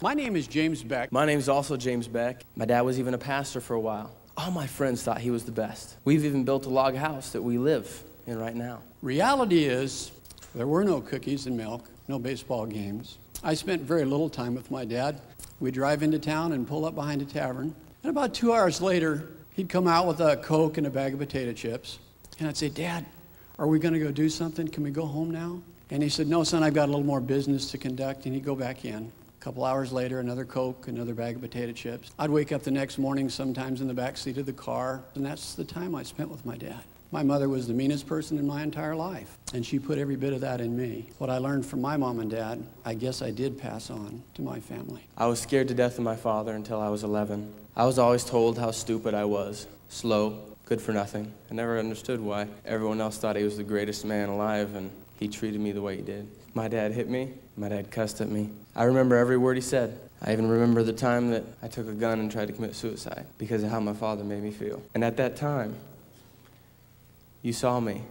My name is James Beck. My name's also James Beck. My dad was even a pastor for a while. All my friends thought he was the best. We've even built a log house that we live in right now. Reality is, there were no cookies and milk, no baseball games. I spent very little time with my dad. We'd drive into town and pull up behind a tavern. And about 2 hours later, he'd come out with a Coke and a bag of potato chips. And I'd say, Dad, are we going to go do something? Can we go home now? And he said, no, son, I've got a little more business to conduct. And he'd go back in. A couple hours later, another Coke, another bag of potato chips. I'd wake up the next morning, sometimes in the back seat of the car, and that's the time I spent with my dad. My mother was the meanest person in my entire life, and she put every bit of that in me. What I learned from my mom and dad, I guess I did pass on to my family. I was scared to death of my father until I was 11. I was always told how stupid I was, slow, good for nothing. I never understood why everyone else thought he was the greatest man alive, and he treated me the way he did. My dad hit me. My dad cussed at me. I remember every word he said. I even remember the time that I took a gun and tried to commit suicide because of how my father made me feel. And at that time, you saw me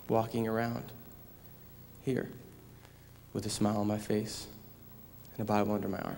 walking around here with a smile on my face and a Bible under my arm.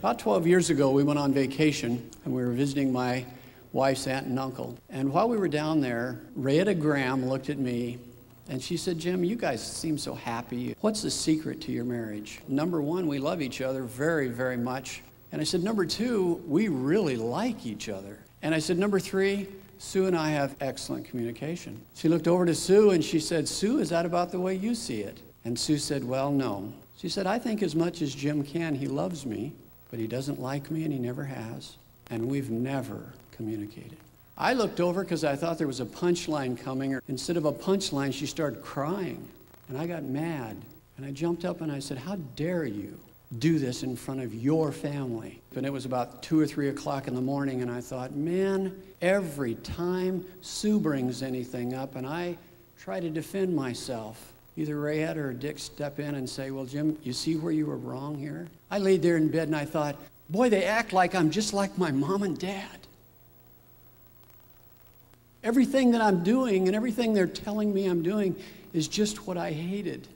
About 12 years ago, we went on vacation, and we were visiting my wife's aunt and uncle. And while we were down there, Rayetta Graham looked at me, and she said, Jim, you guys seem so happy. What's the secret to your marriage? Number one, we love each other very, very much. And I said, number two, we really like each other. And I said, number three, Sue and I have excellent communication. She looked over to Sue and she said, Sue, is that about the way you see it? And Sue said, well, no. She said, I think as much as Jim can, he loves me, but he doesn't like me and he never has. And we've never communicated. I looked over because I thought there was a punchline coming. Instead of a punchline, she started crying. And I got mad. And I jumped up and I said, how dare you do this in front of your family? And it was about 2 or 3 o'clock in the morning, and I thought, man, every time Sue brings anything up and I try to defend myself, either Rayette or Dick step in and say, well, Jim, you see where you were wrong here? I laid there in bed and I thought, boy, they act like I'm just like my mom and dad. Everything that I'm doing and everything they're telling me I'm doing is just what I hated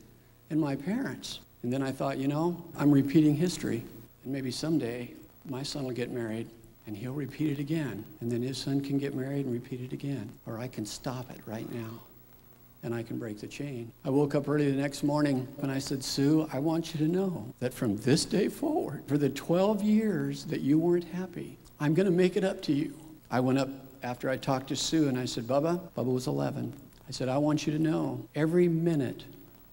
in my parents. And then I thought, you know, I'm repeating history. And maybe someday my son will get married and he'll repeat it again. And then his son can get married and repeat it again. Or I can stop it right now and I can break the chain. I woke up early the next morning and I said, Sue, I want you to know that from this day forward, for the 12 years that you weren't happy, I'm going to make it up to you. I went up after I talked to Sue and I said, Bubba was 11. I said, I want you to know every minute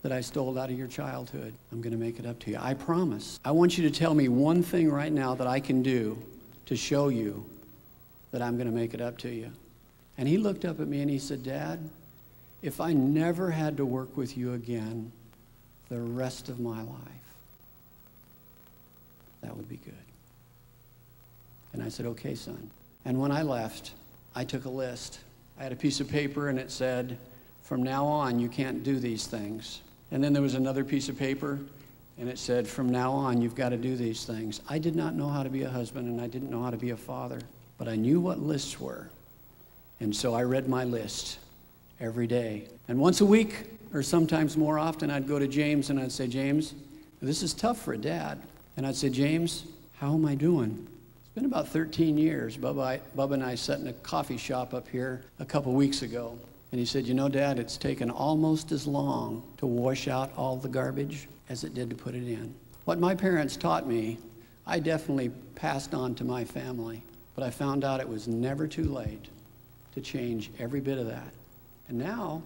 that I stole out of your childhood, I'm going to make it up to you. I promise. I want you to tell me one thing right now that I can do to show you that I'm going to make it up to you. And he looked up at me and he said, Dad, if I never had to work with you again the rest of my life, that would be good. And I said, okay, son. And when I left, I took a list. I had a piece of paper and it said, from now on, you can't do these things. And then there was another piece of paper and it said, from now on, you've got to do these things. I did not know how to be a husband and I didn't know how to be a father, but I knew what lists were. And so I read my list every day. And once a week, or sometimes more often, I'd go to James and I'd say, James, this is tough for a dad. And I'd say, James, how am I doing? It's been about 13 years. Bubba and I sat in a coffee shop up here a couple weeks ago. And he said, you know, Dad, it's taken almost as long to wash out all the garbage as it did to put it in. What my parents taught me, I definitely passed on to my family. But I found out it was never too late to change every bit of that. And now,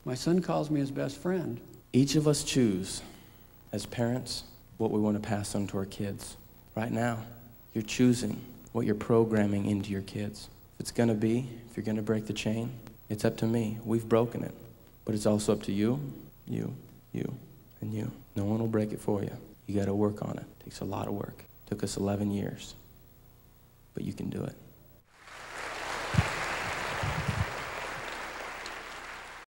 my son calls me his best friend. Each of us choose, as parents, what we want to pass on to our kids. Right now, you're choosing what you're programming into your kids. If it's going to be, if you're going to break the chain, it's up to me. We've broken it. But it's also up to you, and you. No one will break it for you. You got to work on it. It takes a lot of work. It took us 11 years. But you can do it.